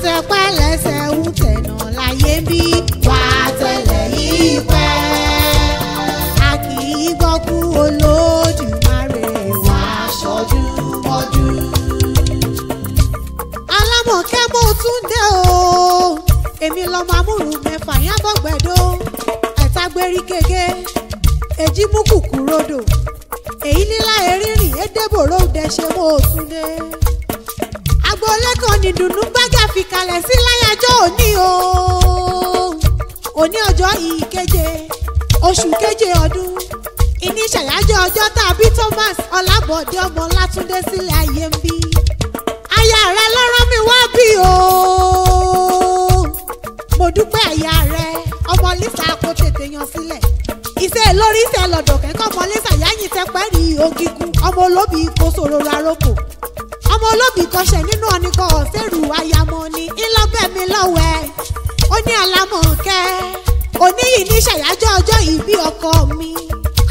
àtẹ̀pẹ́ lẹ́sẹ̀ ń tẹ̀nà láyé bí wà á tẹ̀lé yìí pẹ́. A kì í gbọ́ kú Olódùmarè wà á ṣojú mọ́jú. Alámọ̀kẹ́ mo tún dé o, èmi lọ́mọ amúrù mẹ́fà yán bọ́gbẹ̀dọ́ ẹ̀ta-gbérí gègé èjì mú kùkù rodò èyí nílá erínrìn édébòrò dẹ̀ṣẹ̀ mo tún dé. Agboolé kan ní dùnnú gbájà fi kalẹ̀ sí láyàjọ́ òní o. Òní ọjọ́ ìkeje oṣù keje ọdún ìní ṣàyájọ́ ọjọ́ tàbí Thomas Ọlábọ̀dé ọmọ Látúndé sílẹ̀ ayé ń bí. Aya rẹ ló rán mi wá bí o. Mo dúpẹ́ aya rẹ ọmọ Lísà kò tètè yan sílẹ̀. Iṣẹ́ lórí iṣẹ́ lọ́dọ̀ kẹ́kọ̀ọ́ ọmọ Lísà yáyìn tẹ́pẹ́ rí ògìgún ọmọ olóbì kò sòrò ráròkò. Ọmọ olóbì kọṣẹ nínú ọ̀nìkan ọ̀sẹ̀rù ayamọ ni ńlọ́bẹ̀ mi lọ́wẹ́. Ó ní Alámọ̀kẹ́ òní yìí ní ṣàyájọ́ ọjọ́ ìbí ọkọ mi.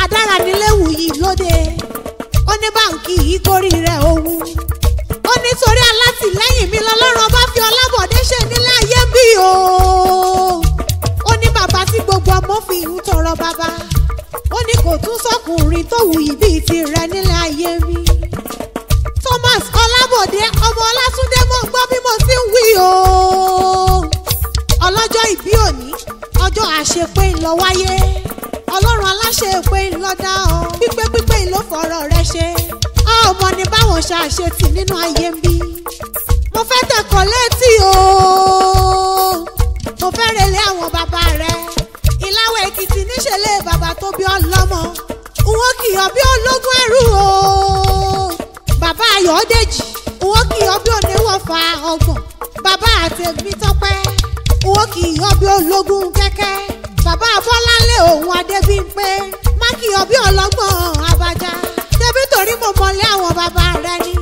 Adára níléwu yìí lóde. Ó ní báǹkì yìí kórì rẹ̀ owó. Ó nítorí alátìlẹ́yìn mi lọ́lọ́run bá fi Ọlábọ̀dé ṣe nílé ayé bí o. Ó ní bàbá tí gbogbo ọmọ fi ń tọrọ bàbá. Ó ní kò tún sọ́kùnrin tó wù yìí bíi tirẹ̀ nílé ayé mi. Thomas Ọlábọ̀dé ọmọ Látúndé mo gbọ́ bí mo ti ń wí o. Ọlọ́jọ́ ìbí òní ọjọ́ àṣepé ńlọ wáyé. Ọlọ́run aláṣepé ńlọ dá ọ. Pípé ńlọ fọ̀rọ̀ rẹ ṣe. Ọmọ ni báwọn ṣàṣetì nínú ayé ń bí. Mo fẹ́ tẹ̀kọ̀ létí o. Mo fẹ́ relé àwọn bàbá rẹ̀. Ìláwọ̀ Èkìtì níṣẹ̀lẹ̀ bàbá tó bí ọlọ́mọ. Wọ́n kì í ọ bí ológun ẹrú o. Bàbá Ayọ̀dèjì wọ́n kì í ọ bí oníwọ̀fà ọgbọ̀n. Bàbá àtẹ̀mí tọ́pẹ́ wọ́n kì í ọ bí ológun kẹ́kẹ́. Bàbá Bọ́láńlé òun Adébímpé má kì í ọ bí ọlọ́gbọ̀n Abájá. Débí torí mo mọ̀lé àwọn bàbá rẹ ni.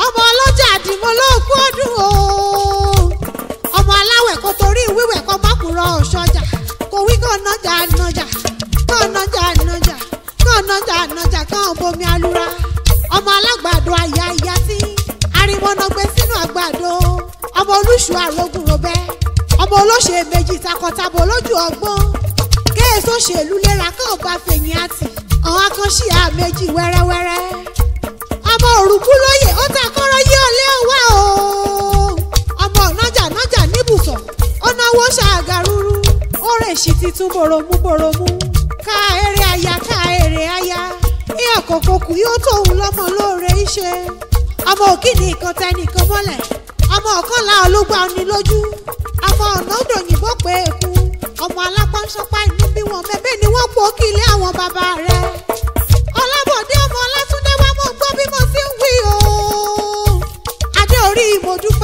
Ọmọ ọlọ́jà àdìmọ́ ló kú ọdún o. Ọmọ aláwẹ̀ kò torí wíwẹ̀ kọ́ mákùrọ̀ ọ̀ṣọ́jà. Kò wí kọ́ nájà nájà kọ́ nájà nájà kọ́ nájà nájà kọ́ bomi alura. Ọmọ alágbàdo àyà ìyá tí arimọ́nà gbé sínú àgbàdo. Ọmọ olúṣù àrògùn robẹ́. Ọmọ olóṣè méjì takọtabo lójú ọgbọ́n. Kéèso ṣèlú lera kọ́ ọba fèyìn àtì. Àwọn akọ́ṣí àméjì wẹ́rẹ́wẹ́rẹ́. Ọmọ òrùkú lóye ó ta kọ́rọ́ yí ọlé wá o. Ọmọ nájà níbùsọ̀ ó náwó ṣàgàrúrú. Ó rè sí titun bòròmú. Ká èrè aya. Ìyá kòkó kù yóò tóun lọ́mọ lóore iṣẹ́. Ọmọ òkìní kan tẹnìkan mọ́lẹ̀. Ọmọ ọ̀kànlá olúgbà ní lójú. Ọmọ ọ̀nà òdòyìnbó pé èkú. Ọmọ alápánsọpá inú bí wọn mẹ́bẹ́ ni wọ́n pò kílé àwọn bàbá rẹ̀. Ọlábọ̀dé ọmọ Látúndé wá mọ̀ gbọ́ bí mo ti ń wí o. Adé orí mo dúpẹ́.